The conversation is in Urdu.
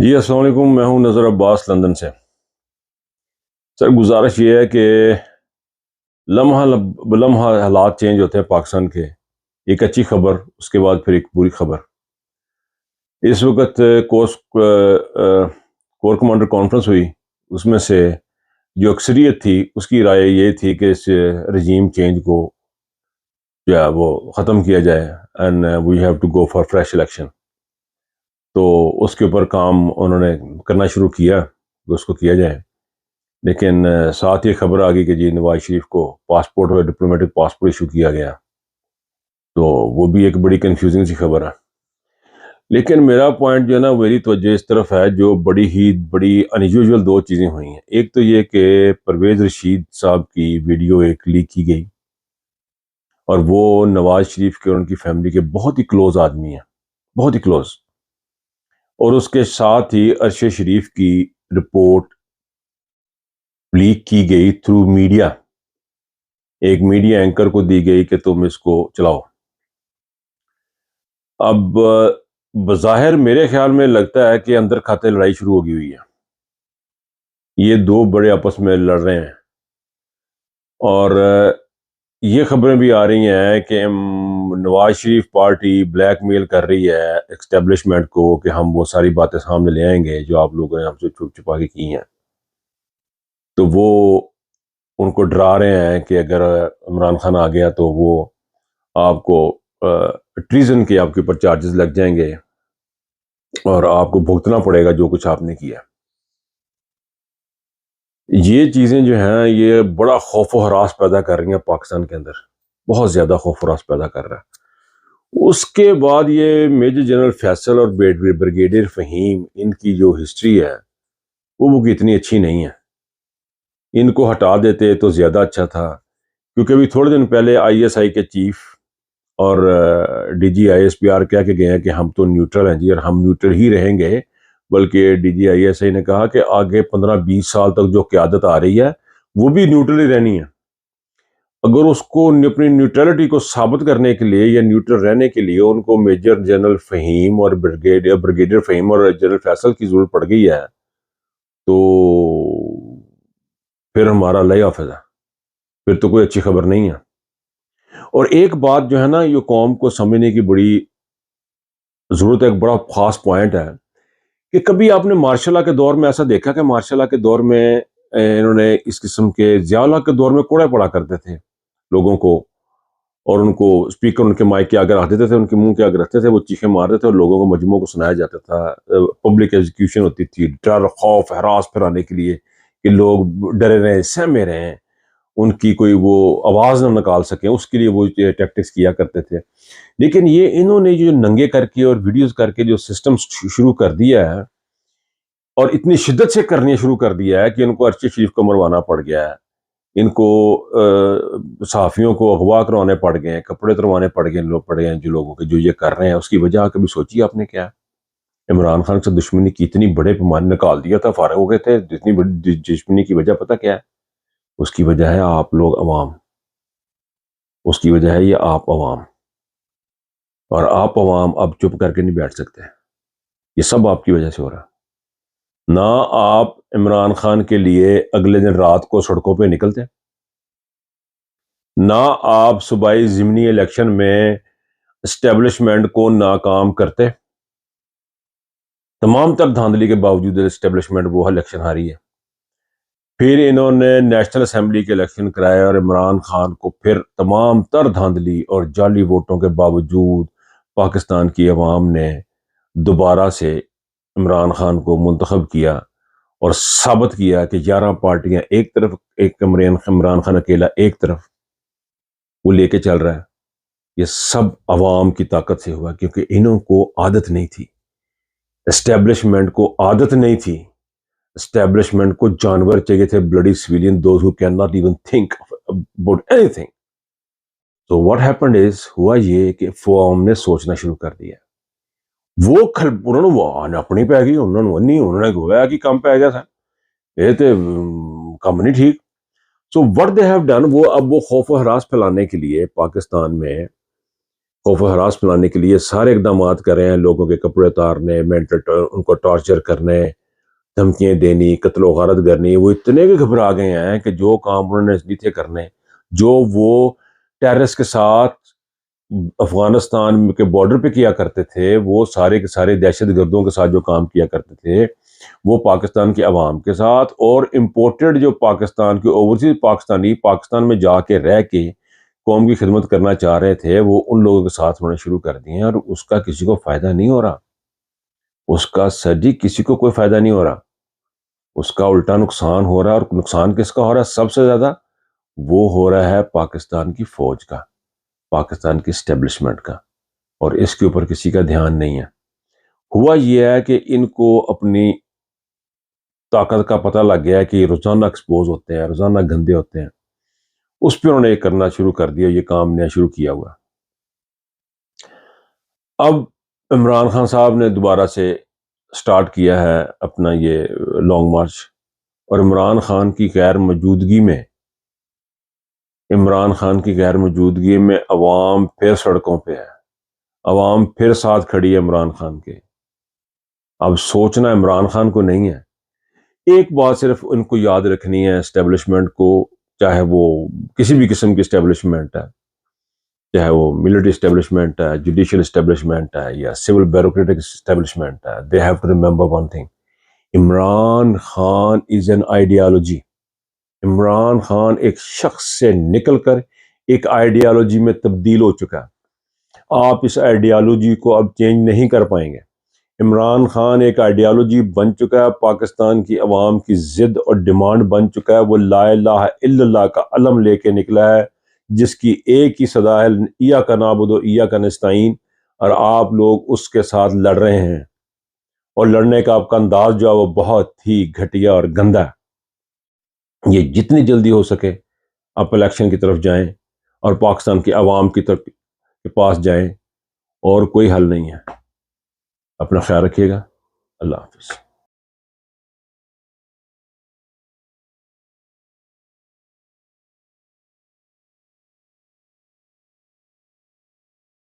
جی السلام علیکم، میں ہوں نظر عباس لندن سے۔ سر گزارش یہ ہے کہ لمحہ بلمحہ حالات چینج ہوتے ہیں پاکستان کے۔ ایک اچھی خبر، اس کے بعد پھر ایک بری خبر۔ اس وقت کور کمانڈر کانفرنس ہوئی، اس میں سے جو اکثریت تھی اس کی رائے یہ تھی کہ اس رجیم چینج کو جو ہے وہ ختم کیا جائے and we have to go for fresh election. تو اس کے اوپر کام انہوں نے کرنا شروع کیا کہ اس کو کیا جائے، لیکن ساتھ یہ خبر آ گئی کہ جی نواز شریف کو پاسپورٹ اور ڈپلومیٹک پاسپورٹ ایشو کیا گیا، تو وہ بھی ایک بڑی کنفیوزنگ سی خبر ہے۔ لیکن میرا پوائنٹ جو ہے نا، میری توجہ اس طرف ہے جو بڑی انیوژول دو چیزیں ہوئی ہیں۔ ایک تو یہ کہ پرویز رشید صاحب کی ویڈیو ایک لیک کی گئی، اور وہ نواز شریف کے اور ان کی فیملی کے بہت ہی کلوز آدمی ہیں، بہت ہی کلوز، اور اس کے ساتھ ہی عرشد شریف کی رپورٹ لیک کی گئی تھرو میڈیا، ایک میڈیا اینکر کو دی گئی کہ تم اس کو چلاؤ۔ اب بظاہر میرے خیال میں لگتا ہے کہ اندر کھاتے لڑائی شروع ہوگی ہوئی ہے، یہ دو بڑے آپس میں لڑ رہے ہیں، اور یہ خبریں بھی آ رہی ہیں کہ نواز شریف پارٹی بلیک میل کر رہی ہے اسٹیبلشمنٹ کو کہ ہم وہ ساری باتیں سامنے لے آئیں گے جو آپ لوگوں نے ہم سے چھپ چھپا کے کی ہیں۔ تو وہ ان کو ڈرا رہے ہیں کہ اگر عمران خان آ گیا تو وہ آپ کو ٹریزن کے آپ کے اوپر چارجز لگ جائیں گے اور آپ کو بھگتنا پڑے گا جو کچھ آپ نے کیا۔ یہ چیزیں جو ہیں یہ بڑا خوف و ہراس پیدا کر رہی ہیں پاکستان کے اندر، بہت زیادہ خوف و ہراس پیدا کر رہا ہے۔ اس کے بعد یہ میجر جنرل فیصل اور بریگیڈیئر فہیم، ان کی جو ہسٹری ہے وہ اتنی اچھی نہیں ہے، ان کو ہٹا دیتے تو زیادہ اچھا تھا، کیونکہ ابھی تھوڑے دن پہلے آئی ایس آئی کے چیف اور D G I S P R کہہ کے گئے ہیں کہ ہم تو نیوٹرل ہیں جی، اور ہم نیوٹرل ہی رہیں گے، بلکہ D G I S I نے کہا کہ آگے 15-20 سال تک جو قیادت آ رہی ہے وہ بھی نیوٹرل ہی رہنی ہے۔ اگر اس کو اپنی نیوٹرلٹی کو ثابت کرنے کے لیے یا نیوٹرل رہنے کے لیے ان کو میجر جنرل فہیم اور بریگیڈیئر فہیم اور جنرل فیصل کی ضرورت پڑ گئی ہے، تو پھر ہمارا اللہ حافظ ہے، پھر تو کوئی اچھی خبر نہیں ہے۔ اور ایک بات جو ہے نا، یہ قوم کو سمجھنے کی بڑی ضرورت ہے، ایک بڑا خاص پوائنٹ ہے کہ کبھی آپ نے مارشل لا کے دور میں ایسا دیکھا کہ مارشل لا کے دور میں انہوں نے اس قسم کے ضیاء اللہ کے دور میں کوڑے پڑا کرتے تھے لوگوں کو، اور ان کو اسپیکر ان کے مائک کے آگے رکھ دیتے تھے، ان کے منہ کے آگے رکھتے تھے، وہ چیخیں مارتے تھے اور لوگوں کو مجموعوں کو سنایا جاتا تھا۔ پبلک ایگزیکیوشن ہوتی تھی، ڈر خوف ہراس پھیلانے کے لیے کہ لوگ ڈرے رہیں، سہمے رہیں، ان کی کوئی وہ آواز نہ نکال سکیں، اس کے لیے وہ ٹیکٹکس کیا کرتے تھے۔ لیکن یہ انہوں نے جو ننگے کر کے اور ویڈیوز کر کے جو سسٹم شروع کر دیا ہے، اور اتنی شدت سے کرنی شروع کر دیا ہے کہ ان کو ارشد شریف کو مروانا پڑ گیا ہے، ان کو صحافیوں کو اغوا کروانے پڑ گئے ہیں، کپڑے تروانے پڑ گئے ہیں جو لوگوں کے جو یہ کر رہے ہیں۔ اس کی وجہ کبھی سوچی آپ نے کیا؟ عمران خان سے دشمنی کی اتنی بڑے پیمانے نکال دیا تھا، فارغ ہو گئے تھے۔ اتنی بڑی دشمنی کی وجہ پتہ کیا ہے؟ اس کی وجہ ہے آپ لوگ عوام، اس کی وجہ ہے یہ آپ عوام، اور آپ عوام اب چپ کر کے نہیں بیٹھ سکتے، یہ سب آپ کی وجہ سے ہو رہا ہے۔ نہ آپ عمران خان کے لیے اگلے دن رات کو سڑکوں پہ نکلتے، نہ آپ صوبائی ضمنی الیکشن میں اسٹیبلشمنٹ کو ناکام کرتے۔ تمام تر دھاندلی کے باوجود اسٹیبلشمنٹ وہ الیکشن ہاری ہے۔ پھر انہوں نے نیشنل اسمبلی کے الیکشن کرائے اور عمران خان کو پھر تمام تر دھاندلی اور جعلی ووٹوں کے باوجود پاکستان کی عوام نے دوبارہ سے عمران خان کو منتخب کیا اور ثابت کیا کہ 11 پارٹیاں ایک طرف، ایک عمران خان اکیلا ایک طرف وہ لے کے چل رہا ہے۔ یہ سب عوام کی طاقت سے ہوا، کیونکہ انہوں کو عادت نہیں تھی، اسٹیبلشمنٹ کو عادت نہیں تھی، اسٹیبلشمنٹ کو جانور چاہیے تھے، bloody civilian, those who can not even think about any thing. تو واٹ ہیپنڈ از، ہوا یہ کہ فوم نے سوچنا شروع کر دیا، وہ انہوں نے اپنی پی گئی، انہوں نے گویا کہ کم پی گیا تھا، یہ تو کم نہیں ٹھیک۔ So what they have done, وہ اب وہ خوف و ہراس پھیلانے کے لیے پاکستان میں خوف و ہراس پھیلانے کے لیے سارے اقدامات کر رہے ہیں، لوگوں کے کپڑے اتارنے، ان کو ٹارچر کرنے، دھمکیاں دینی، قتل و غارت کرنی۔ وہ اتنے کے گھبرا گئے ہیں کہ جو کام انہوں نے نہیں تھے کرنے، جو وہ ٹیررسٹ کے ساتھ افغانستان کے بارڈر پہ کیا کرتے تھے، وہ سارے کے سارے دہشت گردوں کے ساتھ جو کام کیا کرتے تھے، وہ پاکستان کی عوام کے ساتھ اور امپورٹڈ جو پاکستان کے اوورسیز پاکستانی پاکستان میں جا کے رہ کے قوم کی خدمت کرنا چاہ رہے تھے، وہ ان لوگوں کے ساتھ ہونا شروع کر دیے ہیں، اور اس کا کسی کو فائدہ نہیں ہو رہا۔ اس کا سر کسی کو کوئی فائدہ نہیں ہو رہا، اس کا الٹا نقصان ہو رہا ہے۔ اور نقصان کس کا ہو رہا ہے سب سے زیادہ؟ وہ ہو رہا ہے پاکستان کی فوج کا، پاکستان کی اسٹیبلشمنٹ کا، اور اس کے اوپر کسی کا دھیان نہیں ہے۔ ہوا یہ ہے کہ ان کو اپنی طاقت کا پتہ لگ گیا ہے کہ یہ روزانہ ایکسپوز ہوتے ہیں، روزانہ گندے ہوتے ہیں، اس پہ انہوں نے یہ کرنا شروع کر دیا، یہ کام نیا شروع کیا ہوا۔ اب عمران خان صاحب نے دوبارہ سے سٹارٹ کیا ہے اپنا یہ لانگ مارچ، اور عمران خان کی غیر موجودگی میں عوام پھر سڑکوں پہ ہے، عوام پھر ساتھ کھڑی ہے عمران خان کے۔ اب سوچنا عمران خان کو نہیں ہے، ایک بات صرف ان کو یاد رکھنی ہے اسٹیبلشمنٹ کو، چاہے وہ کسی بھی قسم کی اسٹیبلشمنٹ ہے، چاہے وہ ملٹری اسٹیبلشمنٹ ہے، جوڈیشل اسٹیبلشمنٹ ہے، یا سول بیوروکریٹک اسٹیبلشمنٹ ہے، they have to remember one thing: Imran Khan is an ideology. Imran Khan ایک شخص سے نکل کر ایک آئیڈیالوجی میں تبدیل ہو چکا ہے۔ آپ اس آئیڈیالوجی کو اب چینج نہیں کر پائیں گے۔ عمران خان ایک آئیڈیالوجی بن چکا ہے، پاکستان کی عوام کی ضد اور ڈیمانڈ بن چکا ہے۔ وہ لا الہ الا اللہ کا علم لے کے نکلا ہے، جس کی ایک ہی صدا ہے ایاک نعبد و ایاک نستعین، اور آپ لوگ اس کے ساتھ لڑ رہے ہیں، اور لڑنے کا آپ کا انداز جو ہے وہ بہت ہی گھٹیا اور گندا ہے۔ یہ جتنی جلدی ہو سکے آپ الیکشن کی طرف جائیں اور پاکستان کی عوام کی طرف کے پاس جائیں، اور کوئی حل نہیں ہے۔ اپنا خیال رکھیے گا۔ اللہ حافظ۔